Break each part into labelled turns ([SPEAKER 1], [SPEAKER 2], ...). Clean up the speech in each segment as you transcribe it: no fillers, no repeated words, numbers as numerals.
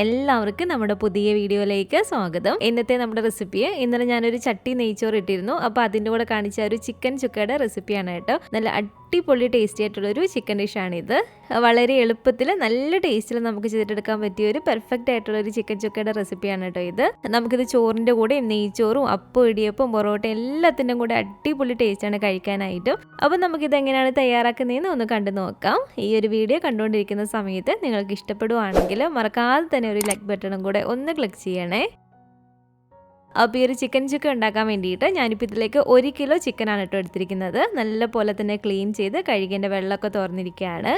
[SPEAKER 1] എല്ലാവർക്കും നമ്മുടെ പുതിയ വീഡിയോയിലേക്ക് സ്വാഗതം. ഇന്നത്തെ നമ്മുടെ റെസിപ്പി ഇന്നലെ ഞാനൊരു ചട്ടി നെയ്ച്ചോറ് ഇട്ടിരുന്നു. അപ്പോൾ അതിൻ്റെ കൂടെ കാണിച്ച ഒരു ചിക്കൻ ചുക്കയുടെ റെസിപ്പിയാണ് കേട്ടോ. നല്ല അടിപൊളി ടേസ്റ്റി ആയിട്ടുള്ളൊരു ചിക്കൻ ഡിഷാണിത്. വളരെ എളുപ്പത്തിൽ നല്ല ടേസ്റ്റിൽ നമുക്ക് ചെയ്തിട്ടെടുക്കാൻ പറ്റിയ ഒരു പെർഫെക്റ്റ് ആയിട്ടുള്ളൊരു ചിക്കൻ ചുക്കയുടെ റെസിപ്പിയാണ് കേട്ടോ ഇത്. നമുക്കിത് ചോറിൻ്റെ കൂടെ നെയ്ച്ചോറും അപ്പം ഇടിയപ്പം പൊറോട്ട എല്ലാത്തിൻ്റെ കൂടെ അടിപൊളി ടേസ്റ്റാണ് കഴിക്കാനായിട്ടും. അപ്പോൾ നമുക്കിത് എങ്ങനെയാണ് തയ്യാറാക്കുന്നതെന്ന് ഒന്ന് കണ്ടു നോക്കാം. ഈ ഒരു വീഡിയോ കണ്ടുകൊണ്ടിരിക്കുന്ന സമയത്ത് നിങ്ങൾക്ക് ഇഷ്ടപ്പെടുവാണെങ്കിൽ മറക്കാതെ തന്നെ ഒരു ലൈക്ക് ബട്ടണും കൂടെ ഒന്ന് ക്ലിക്ക് ചെയ്യണേ. അപ്പോൾ ഈ ഒരു ചിക്കൻ ചുക്ക ഉണ്ടാക്കാൻ വേണ്ടിയിട്ട് ഞാനിപ്പോൾ ഇതിലേക്ക് 1 കിലോ ചിക്കനാണ് കേട്ടോ എടുത്തിരിക്കുന്നത്. നല്ല പോലെ തന്നെ ക്ലീൻ ചെയ്ത് കഴുകേണ്ട വെള്ളമൊക്കെ തുറന്നിരിക്കുകയാണ്.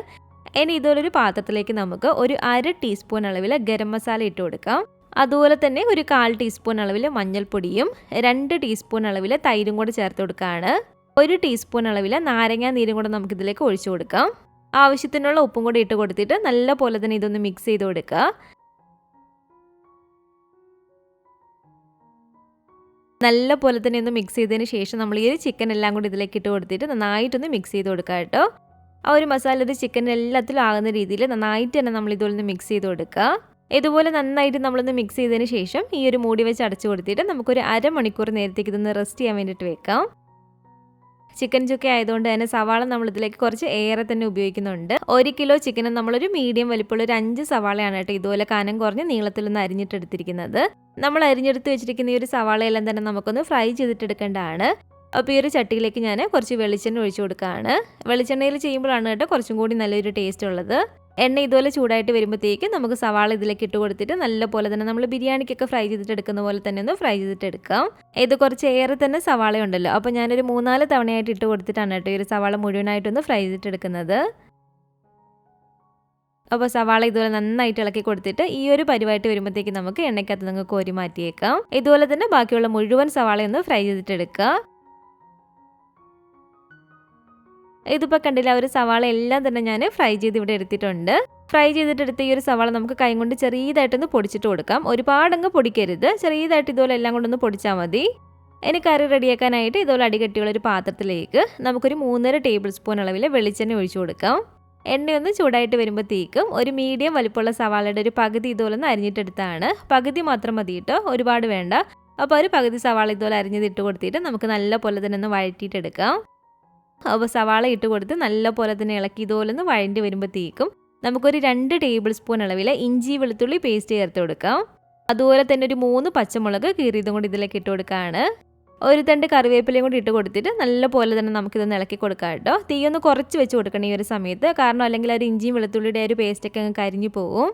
[SPEAKER 1] ഇനി ഇതുപോലൊരു പാത്രത്തിലേക്ക് നമുക്ക് ഒരു 1/2 ടീസ്പൂൺ അളവിൽ ഗരം മസാല ഇട്ട് കൊടുക്കാം. അതുപോലെ തന്നെ ഒരു 1/4 ടീസ്പൂൺ അളവിൽ മഞ്ഞൾപ്പൊടിയും 2 ടീസ്പൂൺ അളവിൽ തൈരും കൂടെ ചേർത്ത് കൊടുക്കുകയാണ്. 1 ടീസ്പൂൺ അളവിൽ നാരങ്ങാ നീരും കൂടെ നമുക്കിതിലേക്ക് ഒഴിച്ചു കൊടുക്കാം. ആവശ്യത്തിനുള്ള ഉപ്പും കൂടി ഇട്ട് കൊടുത്തിട്ട് നല്ല പോലെ തന്നെ ഇതൊന്ന് മിക്സ് ചെയ്ത് കൊടുക്കുക. നല്ല പോലെ തന്നെ ഒന്ന് മിക്സ് ചെയ്തതിന് ശേഷം നമ്മൾ ഈ ഒരു ചിക്കൻ എല്ലാം കൂടി ഇതിലേക്ക് ഇട്ട് കൊടുത്തിട്ട് നന്നായിട്ടൊന്ന് മിക്സ് ചെയ്ത് കൊടുക്കുക കേട്ടോ. ആ ഒരു മസാല ഒരു ചിക്കൻ എല്ലാത്തിലും ആകുന്ന രീതിയിൽ നന്നായിട്ട് തന്നെ നമ്മൾ ഇതുപോലെ മിക്സ് ചെയ്ത് കൊടുക്കുക. ഇതുപോലെ നന്നായിട്ട് നമ്മളൊന്ന് മിക്സ് ചെയ്തതിന് ശേഷം ഈ ഒരു മൂടി വെച്ച് അടച്ചു കൊടുത്തിട്ട് നമുക്കൊരു 1/2 മണിക്കൂർ നേരത്തേക്ക് ഇതൊന്ന് റെസ്റ്റ് ചെയ്യാൻ വേണ്ടിയിട്ട് വെക്കാം. ചിക്കൻ ചുക്ക ആയതുകൊണ്ട് തന്നെ സവാള നമ്മളിതിലേക്ക് കുറച്ച് ഏറെ തന്നെ ഉപയോഗിക്കുന്നുണ്ട്. 1 കിലോ ചിക്കന് നമ്മളൊരു മീഡിയം വലിപ്പമുള്ള ഒരു 5 സവാളയാണ് കേട്ടോ ഇതുപോലെ കനം കുറഞ്ഞ് നീളത്തിലൊന്ന് അരിഞ്ഞിട്ടെടുത്തിരിക്കുന്നത്. നമ്മൾ അരിഞ്ഞെടുത്ത് വെച്ചിരിക്കുന്ന ഈ ഒരു സവാളയെല്ലാം തന്നെ നമുക്കൊന്ന് ഫ്രൈ ചെയ്തിട്ടെടുക്കേണ്ടതാണ്. അപ്പോൾ ഈ ഒരു ചട്ടിയിലേക്ക് ഞാൻ കുറച്ച് വെളിച്ചെണ്ണ ഒഴിച്ചു കൊടുക്കുകയാണ്. വെളിച്ചെണ്ണയിൽ ചെയ്യുമ്പോഴാണ് കേട്ടോ കുറച്ചും കൂടി നല്ലൊരു ടേസ്റ്റ് ഉള്ളത്. എണ്ണ ഇതുപോലെ ചൂടായിട്ട് വരുമ്പോഴത്തേക്ക് നമുക്ക് സവാള ഇതിലേക്ക് ഇട്ട് കൊടുത്തിട്ട് നല്ല പോലെ തന്നെ നമ്മൾ ബിരിയാണിക്കൊക്കെ ഫ്രൈ ചെയ്തിട്ടെടുക്കുന്ന പോലെ തന്നെ ഒന്ന് ഫ്രൈ ചെയ്തിട്ടെടുക്കാം. ഇത് കുറച്ച് ഏറെ തന്നെ സവാള ഉണ്ടല്ലോ, അപ്പോൾ ഞാനൊരു 3-4 തവണയായിട്ട് ഇട്ട് കൊടുത്തിട്ടാണ് കേട്ടോ ഈ ഒരു സവാള മുഴുവനായിട്ടൊന്ന് ഫ്രൈ ചെയ്തിട്ടെടുക്കുന്നത്. അപ്പോൾ സവാള ഇതുപോലെ നന്നായിട്ട് ഇളക്കി കൊടുത്തിട്ട് ഈ ഒരു പരിവായിട്ട് വരുമ്പോഴത്തേക്ക് നമുക്ക് എണ്ണയ്ക്കകത്ത് നിങ്ങൾക്ക് കോരി മാറ്റിയേക്കാം. ഇതുപോലെ തന്നെ ബാക്കിയുള്ള മുഴുവൻ സവാളയൊന്ന് ഫ്രൈ ചെയ്തിട്ടെടുക്കുക. ഇതിപ്പോൾ കണ്ടില്ല, ഒരു സവാള എല്ലാം തന്നെ ഞാൻ ഫ്രൈ ചെയ്ത് ഇവിടെ എടുത്തിട്ടുണ്ട്. ഫ്രൈ ചെയ്തിട്ടെടുത്ത ഈ ഒരു സവാള നമുക്ക് കൈ കൊണ്ട് ചെറിയതായിട്ടൊന്ന് പൊടിച്ചിട്ട് കൊടുക്കാം. ഒരുപാടങ്ങ് പൊടിക്കരുത്, ചെറിയതായിട്ട് ഇതുപോലെ എല്ലാം കൊണ്ടൊന്ന് പൊടിച്ചാൽ മതി. ഇനി കറി റെഡിയാക്കാനായിട്ട് ഇതുപോലെ അടികട്ടിയുള്ളൊരു പാത്രത്തിലേക്ക് നമുക്കൊരു 3.5 ടേബിൾ സ്പൂൺ അളവിൽ വെളിച്ചെണ്ണ ഒഴിച്ചു കൊടുക്കാം. എണ്ണയൊന്ന് ചൂടായിട്ട് വരുമ്പോഴത്തേക്കും ഒരു മീഡിയം വലിപ്പമുള്ള സവാളയുടെ ഒരു പകുതി ഇതുപോലെ ഒന്ന് അരിഞ്ഞിട്ടെടുത്താണ്. പകുതി മാത്രം മതി കേട്ടോ, ഒരുപാട് വേണ്ട. അപ്പോൾ ഒരു പകുതി സവാള ഇതുപോലെ അരിഞ്ഞിട്ട് കൊടുത്തിട്ട് നമുക്ക് നല്ല പോലെ തന്നെ ഒന്ന് വഴറ്റിയിട്ടെടുക്കാം. അപ്പോൾ സവാള ഇട്ട് കൊടുത്ത് നല്ല പോലെ തന്നെ ഇളക്കി ഇതുപോലെ ഒന്ന് വഴണ്ടി വരുമ്പോഴത്തേക്കും നമുക്കൊരു 2 ടേബിൾ സ്പൂൺ അളവിൽ ഇഞ്ചി വെളുത്തുള്ളി പേസ്റ്റ് ചേർത്ത് കൊടുക്കാം. അതുപോലെ തന്നെ ഒരു 3 പച്ചമുളക് കീറിയതും കൂടി ഇതിലേക്ക് ഇട്ട് കൊടുക്കുകയാണ്. ഒരു തണ്ട് കറിവേപ്പിലയും കൂടി ഇട്ട് കൊടുത്തിട്ട് നല്ല പോലെ തന്നെ നമുക്കിതൊന്ന് ഇളക്കി കൊടുക്കാം കേട്ടോ. തീയൊന്ന് കുറച്ച് വെച്ച് കൊടുക്കണം ഈ ഒരു സമയത്ത്, കാരണം അല്ലെങ്കിൽ ഒരു ഇഞ്ചിയും വെളുത്തുള്ളിയുടെ ഒരു പേസ്റ്റൊക്കെ അങ്ങ് കരിഞ്ഞു പോകും.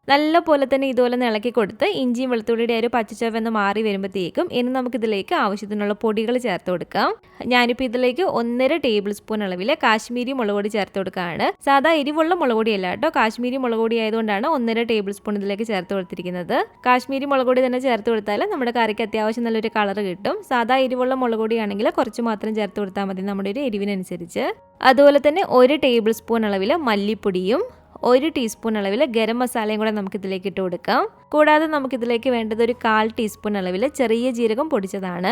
[SPEAKER 1] നല്ല പോലെ തന്നെ ഇതുപോലെ ഇളക്കി കൊടുത്ത് ഇഞ്ചിയും വെളുത്തുള്ളിയുടെ ഒരു പച്ചച്ചൊവ്വ മാറി വരുമ്പോഴത്തേക്കും ഇനി നമുക്കിതിലേക്ക് ആവശ്യത്തിനുള്ള പൊടികൾ ചേർത്ത് കൊടുക്കാം. ഞാനിപ്പോൾ ഇതിലേക്ക് 1.5 ടേബിൾ സ്പൂൺ അളവിൽ കാശ്മീരി മുളക് പൊടി ചേർത്ത് കൊടുക്കുകയാണ്. സാധാ എരിവുള്ള മുളക് പൊടിയല്ല കേട്ടോ, കാശ്മീരി മുളക് പൊടി ആയതുകൊണ്ടാണ് 1.5 ടേബിൾ സ്പൂൺ ഇതിലേക്ക് ചേർത്ത് കൊടുത്തിരിക്കുന്നത്. കാശ്മീരി മുളക് പൊടി തന്നെ ചേർത്ത് കൊടുത്താൽ നമ്മുടെ കറിക്ക് അത്യാവശ്യം നല്ലൊരു കളർ കിട്ടും. സാധാ എരിവുള്ള മുളക് പൊടിയാണെങ്കിൽ കുറച്ച് മാത്രം ചേർത്ത് കൊടുത്താൽ മതി നമ്മുടെ ഒരു എരിവിനനുസരിച്ച്. അതുപോലെ തന്നെ 1 ടേബിൾ സ്പൂൺ അളവിൽ മല്ലിപ്പൊടിയും 1 ടീസ്പൂൺ അളവിൽ ഗരം മസാലയും കൂടെ നമുക്കിതിലേക്ക് ഇട്ട് കൊടുക്കാം. കൂടാതെ നമുക്കിതിലേക്ക് വേണ്ടത് ഒരു 1/4 ടീസ്പൂൺ അളവിൽ ചെറിയ ജീരകം പൊടിച്ചതാണ്.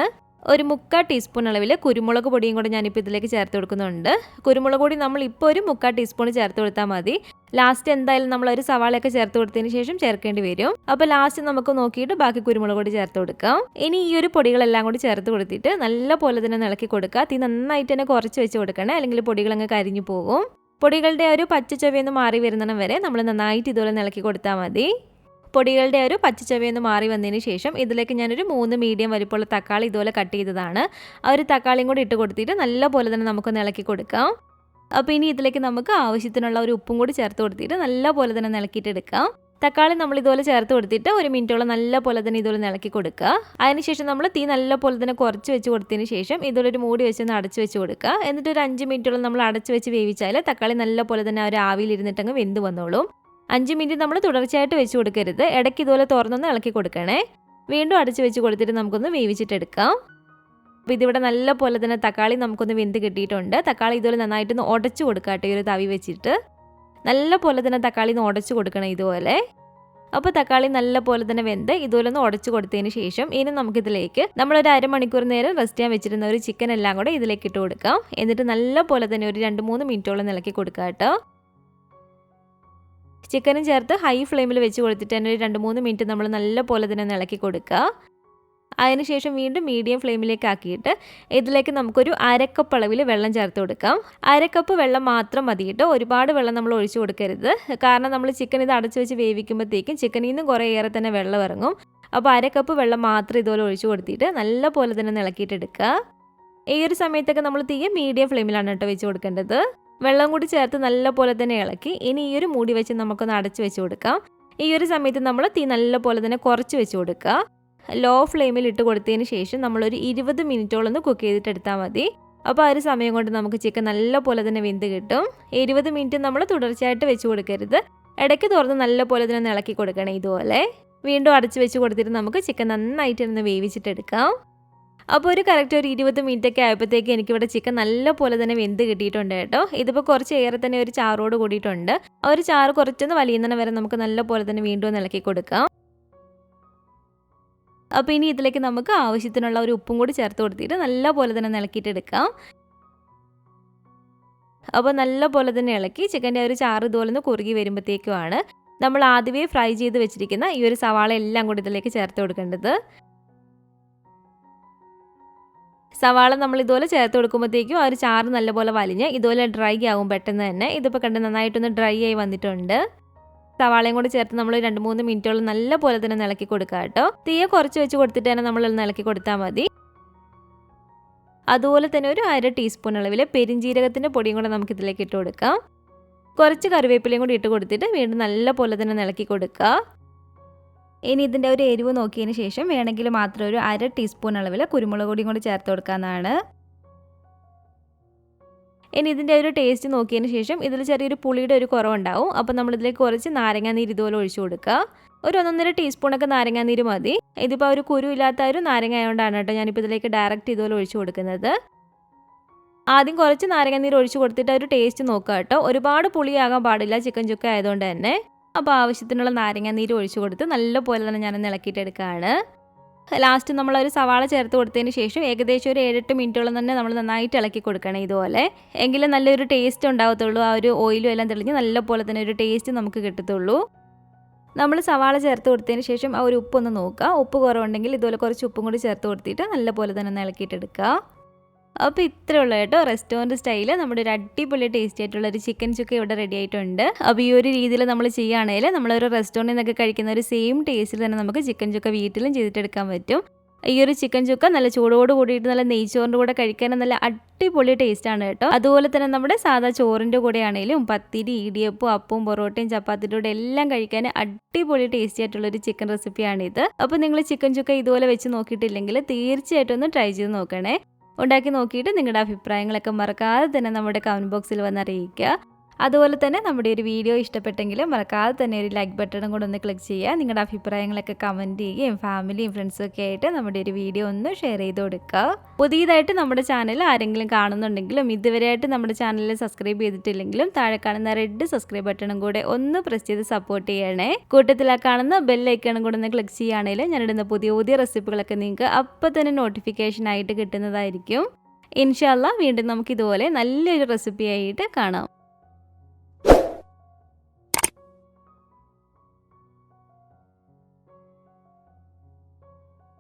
[SPEAKER 1] ഒരു 3/4 ടീസ്പൂൺ അളവിൽ കുരുമുളക് പൊടിയും കൂടെ ഞാനിപ്പോൾ ഇതിലേക്ക് ചേർത്ത് കൊടുക്കുന്നുണ്ട്. കുരുമുളക് പൊടി നമ്മൾ ഇപ്പോൾ ഒരു 3/4 ടീസ്പൂൺ ചേർത്ത് കൊടുത്താൽ മതി. ലാസ്റ്റ് എന്തായാലും നമ്മൾ ഒരു സവാളയൊക്കെ ചേർത്ത് കൊടുത്തതിന് ശേഷം ചേർക്കേണ്ടി വരും. അപ്പോൾ ലാസ്റ്റ് നമുക്ക് നോക്കിയിട്ട് ബാക്കി കുരുമുളക് പൊടി ചേർത്ത് കൊടുക്കാം. ഇനി ഈ ഒരു പൊടികളെല്ലാം കൂടി ചേർത്ത് കൊടുത്തിട്ട് നല്ല പോലെ തന്നെ ഇളക്കി കൊടുക്കുക. തീ നന്നായിട്ട് തന്നെ കുറച്ച് വെച്ച് കൊടുക്കണേ, അല്ലെങ്കിൽ പൊടികളങ്ങ് കരിഞ്ഞു പോകും. പൊടികളുടെ ഒരു പച്ചച്ചൊവ്വയൊന്ന് മാറി വരുന്നിടം വരെ നമ്മൾ നന്നായിട്ട് ഇതുപോലെ ഇളക്കി കൊടുത്താൽ മതി. പൊടികളുടെ ഒരു പച്ചച്ചൊവ്വയൊന്ന് മാറി വന്നതിന് ശേഷം ഇതിലേക്ക് ഞാനൊരു 3 മീഡിയം വലിപ്പമുള്ള തക്കാളി ഇതുപോലെ കട്ട് ചെയ്തതാണ്. ആ ഒരു തക്കാളിയും കൂടി ഇട്ട് കൊടുത്തിട്ട് നല്ല പോലെ തന്നെ നമുക്കൊന്ന് ഇളക്കി കൊടുക്കാം. അപ്പോൾ ഇനി ഇതിലേക്ക് നമുക്ക് ആവശ്യത്തിനുള്ള ഒരു ഉപ്പും കൂടി ചേർത്ത് കൊടുത്തിട്ട് നല്ല പോലെ തന്നെ ഇളക്കിയിട്ടെടുക്കാം. തക്കാളി നമ്മൾ ഇതുപോലെ ചേർത്ത് കൊടുത്തിട്ട് 1 മിനിറ്റോളം നല്ല പോലെ തന്നെ ഇതുപോലെ ഇളക്കി കൊടുക്കുക. അതിനുശേഷം നമ്മൾ തീ നല്ല പോലെ തന്നെ കുറച്ച് വെച്ച് കൊടുത്തതിന് ശേഷം ഇതുപോലെ ഒരു മൂടി വെച്ചൊന്ന് അടച്ചു വെച്ച് കൊടുക്കുക. എന്നിട്ട് ഒരു 5 മിനിറ്റോളം നമ്മൾ അടച്ചു വെച്ച് വേവിച്ചാൽ തക്കാളി നല്ല പോലെ തന്നെ ഒരു ആവിയിൽ ഇരുന്നിട്ടങ്ങ് വെന്ത് വന്നോളും. 5 മിനിറ്റ് നമ്മൾ തുടർച്ചയായിട്ട് വെച്ച് കൊടുക്കരുത്, ഇടയ്ക്ക് ഇതുപോലെ തുറന്നൊന്ന് ഇളക്കി കൊടുക്കണേ. വീണ്ടും അടച്ചു വെച്ച് കൊടുത്തിട്ട് നമുക്കൊന്ന് വേവിച്ചിട്ടെടുക്കാം. അപ്പോൾ ഇതിവിടെ നല്ല പോലെ തന്നെ തക്കാളി നമുക്കൊന്ന് വെന്ത് കിട്ടിയിട്ടുണ്ട്. തക്കാളി ഇതുപോലെ നന്നായിട്ടൊന്ന് ഉടച്ചു കൊടുക്കാട്ടെ ഈ ഒരു തവി വെച്ചിട്ട്. നല്ല പോലെ തന്നെ തക്കാളി ഒന്ന് ഉടച്ചു കൊടുക്കണം ഇതുപോലെ. അപ്പോൾ തക്കാളി നല്ല പോലെ തന്നെ വെന്ത് ഇതുപോലെ ഒന്ന് ഉടച്ചു കൊടുത്തതിന് ശേഷം ഇനി നമുക്കിതിലേക്ക് നമ്മളൊരു 1/2 മണിക്കൂർ നേരം റെസ്റ്റ് ചെയ്യാൻ വെച്ചിരുന്ന ഒരു ചിക്കൻ എല്ലാം കൂടെ ഇതിലേക്ക് ഇട്ട് കൊടുക്കാം. എന്നിട്ട് നല്ല പോലെ തന്നെ ഒരു 2-3 മിനിറ്റോളം ഇളക്കി കൊടുക്കാം കേട്ടോ. ചിക്കനും ചേർത്ത് ഹൈ ഫ്ലെയിമിൽ വെച്ച് കൊടുത്തിട്ട് തന്നെ ഒരു 2-3 മിനിറ്റ് നമ്മൾ നല്ലപോലെ തന്നെ ഇളക്കി കൊടുക്കുക. അതിനുശേഷം വീണ്ടും മീഡിയം ഫ്ലെയിമിലേക്ക് ആക്കിയിട്ട് ഇതിലേക്ക് നമുക്കൊരു 1/2 കപ്പ് അളവിൽ വെള്ളം ചേർത്ത് കൊടുക്കാം. 1/2 കപ്പ് വെള്ളം മാത്രം മതി കേട്ടോ. ഒരുപാട് വെള്ളം നമ്മൾ ഒഴിച്ചു കൊടുക്കരുത്. കാരണം നമ്മൾ ചിക്കൻ ഇത് അടച്ചു വെച്ച് വേവിക്കുമ്പോഴത്തേക്കും ചിക്കനിൽ നിന്നും കുറേ ഏറെ തന്നെ വെള്ളം ഇറങ്ങും. അപ്പോൾ 1/2 കപ്പ് വെള്ളം മാത്രം ഇതുപോലെ ഒഴിച്ചു കൊടുത്തിട്ട് നല്ലപോലെ തന്നെ ഇളക്കിയിട്ട് എടുക്കുക. ഈ ഒരു സമയത്തൊക്കെ നമ്മൾ തീയെ മീഡിയം ഫ്ലെയിമിലാണ് കേട്ടോ വെച്ച് കൊടുക്കേണ്ടത്. വെള്ളം കൂടി ചേർത്ത് നല്ലപോലെ തന്നെ ഇളക്കി ഇനി ഈ ഒരു മൂടി വെച്ച് നമുക്കൊന്ന് അടച്ചു വെച്ച് കൊടുക്കാം. ഈ ഒരു സമയത്ത് നമ്മൾ തീ നല്ലപോലെ തന്നെ കുറച്ച് വെച്ച് കൊടുക്കുക. ലോ ഫ്ലെയിമിൽ ഇട്ട് കൊടുത്തതിന് ശേഷം നമ്മളൊരു 20 മിനിറ്റോളം കുക്ക് ചെയ്തിട്ട് എടുത്താൽ മതി. അപ്പോൾ ആ ഒരു സമയം കൊണ്ട് നമുക്ക് ചിക്കൻ നല്ലപോലെ തന്നെ വെന്ത് കിട്ടും. 20 മിനിറ്റ് നമ്മൾ തുടർച്ചയായിട്ട് വെച്ച് കൊടുക്കരുത്. ഇടയ്ക്ക് തുറന്ന് നല്ലപോലെ തന്നെ ഇളക്കി കൊടുക്കണം. ഇതുപോലെ വീണ്ടും അടച്ച് വെച്ച് കൊടുത്തിട്ട് നമുക്ക് ചിക്കൻ നന്നായിട്ട് ഒന്ന് വേവിച്ചിട്ടെടുക്കാം. അപ്പോൾ ഒരു കറക്റ്റ് ഒരു 20 മിനിറ്റ് ഒക്കെ ആയപ്പോഴത്തേക്ക് എനിക്കിവിടെ ചിക്കൻ നല്ലപോലെ തന്നെ വെന്ത് കിട്ടിയിട്ടുണ്ട് കേട്ടോ. ഇതിപ്പോൾ കുറച്ച് ഏറെ തന്നെ ഒരു ചാറോട് കൂടിയിട്ടുണ്ട്. ആ ഒരു ചാറ് കുറച്ചൊന്ന് വലിയുന്ന വരെ നമുക്ക് നല്ലപോലെ തന്നെ വീണ്ടും ഒന്ന് ഇളക്കി കൊടുക്കാം. അപ്പോൾ ഇനി ഇതിലേക്ക് നമുക്ക് ആവശ്യത്തിനുള്ള ഒരു ഉപ്പും കൂടി ചേർത്ത് കൊടുത്തിട്ട് നല്ലപോലെ തന്നെ ഇളക്കിയിട്ടെടുക്കാം. അപ്പോൾ നല്ലപോലെ തന്നെ ഇളക്കി ചിക്കൻ്റെ ഒരു ചാറ് ഇതുപോലെ ഒന്ന് കുറുകി വരുമ്പോഴത്തേക്കുമാണ് നമ്മൾ ആദ്യമേ ഫ്രൈ ചെയ്ത് വെച്ചിരിക്കുന്ന ഈ ഒരു സവാള എല്ലാം കൂടി ഇതിലേക്ക് ചേർത്ത് കൊടുക്കേണ്ടത്. സവാള നമ്മൾ ഇതുപോലെ ചേർത്ത് കൊടുക്കുമ്പോഴത്തേക്കും ആ ഒരു ചാറ് നല്ലപോലെ വലിഞ്ഞ് ഇതുപോലെ ഡ്രൈ ആകും പെട്ടെന്ന് തന്നെ. ഇതിപ്പോൾ കണ്ട് നന്നായിട്ടൊന്ന് ഡ്രൈ ആയി വന്നിട്ടുണ്ട്. സവാളയും കൂടി ചേർത്ത് നമ്മൾ 2-3 മിനിറ്റോളം നല്ലപോലെ തന്നെ ഇളക്കി കൊടുക്കുക കേട്ടോ. തീയെ കുറച്ച് വെച്ച് കൊടുത്തിട്ട് തന്നെ നമ്മൾ ഇളക്കി കൊടുത്താൽ മതി. അതുപോലെ തന്നെ ഒരു 1/2 ടീസ്പൂൺ അളവിൽ പെരിഞ്ജീരകത്തിൻ്റെ പൊടിയും കൂടെ നമുക്ക് ഇതിലേക്ക് ഇട്ട് കൊടുക്കാം. കുറച്ച് കറിവേപ്പിലയും കൂടി ഇട്ട് കൊടുത്തിട്ട് വീണ്ടും നല്ലപോലെ തന്നെ ഇളക്കി കൊടുക്കുക. ഇനി ഇതിൻ്റെ ഒരു എരിവ് നോക്കിയതിന് ശേഷം വേണമെങ്കിൽ മാത്രം ഒരു 1/2 ടീസ്പൂൺ അളവിൽ കുരുമുളക് പൊടിയും കൂടി ചേർത്ത് കൊടുക്കാവുന്നതാണ്. ഇനി ഇതിൻ്റെ ഒരു ടേസ്റ്റ് നോക്കിയതിന് ശേഷം ഇതിൽ ചെറിയൊരു പുളിയുടെ ഒരു കുറവുണ്ടാവും. അപ്പോൾ നമ്മളിതിലേക്ക് കുറച്ച് നാരങ്ങാനീര് ഇതുപോലെ ഒഴിച്ചു കൊടുക്കുക. ഒരു 1.5 ടീസ്പൂണൊക്കെ നാരങ്ങാനീര് മതി. ഇതിപ്പോൾ ഒരു കുരു ഇല്ലാത്ത ഒരു നാരങ്ങ ആയതുകൊണ്ടാണ് കേട്ടോ ഞാനിപ്പോൾ ഇതിലേക്ക് ഡയറക്റ്റ് ഇതുപോലെ ഒഴിച്ചു കൊടുക്കുന്നത്. ആദ്യം കുറച്ച് നാരങ്ങാനീര് ഒഴിച്ചു കൊടുത്തിട്ട് ഒരു ടേസ്റ്റ് നോക്കുക കേട്ടോ. ഒരുപാട് പുളിയാകാൻ പാടില്ല ചിക്കൻ ചുക്ക ആയതുകൊണ്ട് തന്നെ. അപ്പോൾ ആവശ്യത്തിനുള്ള നാരങ്ങാനീര് ഒഴിച്ചു കൊടുത്ത് നല്ലപോലെ തന്നെ ഞാനൊന്ന് ഇളക്കിയിട്ടെടുക്കുകയാണ്. ലാസ്റ്റ് നമ്മളൊരു സവാള ചേർത്ത് കൊടുത്തതിന് ശേഷം ഏകദേശം ഒരു 7-8 മിനിറ്റോളം തന്നെ നമ്മൾ നന്നായിട്ട് ഇളക്കി കൊടുക്കണം ഇതുപോലെ. എങ്കിലും നല്ലൊരു ടേസ്റ്റ് ഉണ്ടാകത്തുള്ളൂ. ആ ഒരു ഓയിലും എല്ലാം തെളിഞ്ഞ് നല്ലപോലെ തന്നെ ഒരു ടേസ്റ്റ് നമുക്ക് കിട്ടത്തുള്ളൂ. നമ്മൾ സവാള ചേർത്ത് കൊടുത്തതിന് ശേഷം ആ ഒരു ഉപ്പൊന്ന് നോക്കുക. ഉപ്പ് കുറവുണ്ടെങ്കിൽ ഇതുപോലെ കുറച്ച് ഉപ്പും കൂടി ചേർത്ത് കൊടുത്തിട്ട് നല്ലപോലെ തന്നെ ഒന്ന് ഇളക്കിയിട്ടെടുക്കുക. അപ്പോൾ ഇത്രയേ ഉള്ളൂ കേട്ടോ. റെസ്റ്റോറൻറ്റ് സ്റ്റൈല് നമ്മുടെ ഒരു അടിപൊളി ടേസ്റ്റി ആയിട്ടുള്ള ഒരു ചിക്കൻ ചുക്ക ഇവിടെ റെഡി ആയിട്ടുണ്ട്. അപ്പോൾ ഈ ഒരു രീതിയിൽ നമ്മൾ ചെയ്യുകയാണെങ്കിൽ നമ്മളൊരു റെസ്റ്റോറൻറ്റിൽ നിന്നൊക്കെ കഴിക്കുന്ന ഒരു സെയിം ടേസ്റ്റിൽ തന്നെ നമുക്ക് ചിക്കൻ ചുക്ക വീട്ടിലും ചെയ്തിട്ടെടുക്കാൻ പറ്റും. ഈ ഒരു ചിക്കൻ ചുക്ക നല്ല ചൂടോട് കൂടിയിട്ട് നല്ല നെയ്ച്ചോറിൻ്റെ കൂടെ കഴിക്കാനും നല്ല അടിപൊളി ടേസ്റ്റാണ് കേട്ടോ. അതുപോലെ തന്നെ നമ്മുടെ സാധാ ചോറിൻ്റെ കൂടെ ആണെങ്കിലും പത്തിരി, ഇടിയപ്പം, അപ്പവും പൊറോട്ടയും ചപ്പാത്തിയുടെ കൂടെ എല്ലാം കഴിക്കാൻ അടിപൊളി ടേസ്റ്റി ആയിട്ടുള്ളൊരു ചിക്കൻ റെസിപ്പിയാണിത്. അപ്പോൾ നിങ്ങൾ ചിക്കൻ ചുക്ക ഇതുപോലെ വെച്ച് നോക്കിയിട്ടില്ലെങ്കിൽ തീർച്ചയായിട്ടും ഒന്ന് ട്രൈ ചെയ്ത് നോക്കണേ. ഉണ്ടാക്കി നോക്കിയിട്ട് നിങ്ങളുടെ അഭിപ്രായങ്ങളൊക്കെ മറക്കാതെ തന്നെ നമ്മുടെ കമൻറ്റ് ബോക്സിൽ വന്ന് അറിയിക്കുക. അതുപോലെ തന്നെ നമ്മുടെ ഒരു വീഡിയോ ഇഷ്ടപ്പെട്ടെങ്കിൽ മറക്കാതെ തന്നെ ഒരു ലൈക്ക് ബട്ടണും കൂടെ ഒന്ന് ക്ലിക്ക് ചെയ്യുക. നിങ്ങളുടെ അഭിപ്രായങ്ങളൊക്കെ കമൻറ്റ് ചെയ്യുകയും ഫാമിലിയും ഫ്രണ്ട്സും ഒക്കെ ആയിട്ട് നമ്മുടെ ഒരു വീഡിയോ ഒന്ന് ഷെയർ ചെയ്ത് കൊടുക്കുക. പുതിയതായിട്ട് നമ്മുടെ ചാനൽ ആരെങ്കിലും കാണുന്നുണ്ടെങ്കിലും ഇതുവരെയായിട്ട് നമ്മുടെ ചാനലിൽ സബ്സ്ക്രൈബ് ചെയ്തിട്ടില്ലെങ്കിലും താഴെ കാണുന്ന റെഡ് സബ്സ്ക്രൈബ് ബട്ടണും കൂടെ ഒന്ന് പ്രസ് ചെയ്ത് സപ്പോർട്ട് ചെയ്യണേ. കൂട്ടത്തിൽ ആ കാണുന്ന ബെല്ലൈക്കണും കൂടെ ഒന്ന് ക്ലിക്ക് ചെയ്യുകയാണെങ്കിൽ ഞാനിടുന്ന പുതിയ പുതിയ റെസിപ്പികളൊക്കെ നിങ്ങൾക്ക് അപ്പോൾ തന്നെ നോട്ടിഫിക്കേഷൻ ആയിട്ട് കിട്ടുന്നതായിരിക്കും. ഇൻഷാ അല്ലാഹ് വീണ്ടും നമുക്ക് ഇതുപോലെ നല്ലൊരു റെസിപ്പി ആയിട്ട് കാണാം.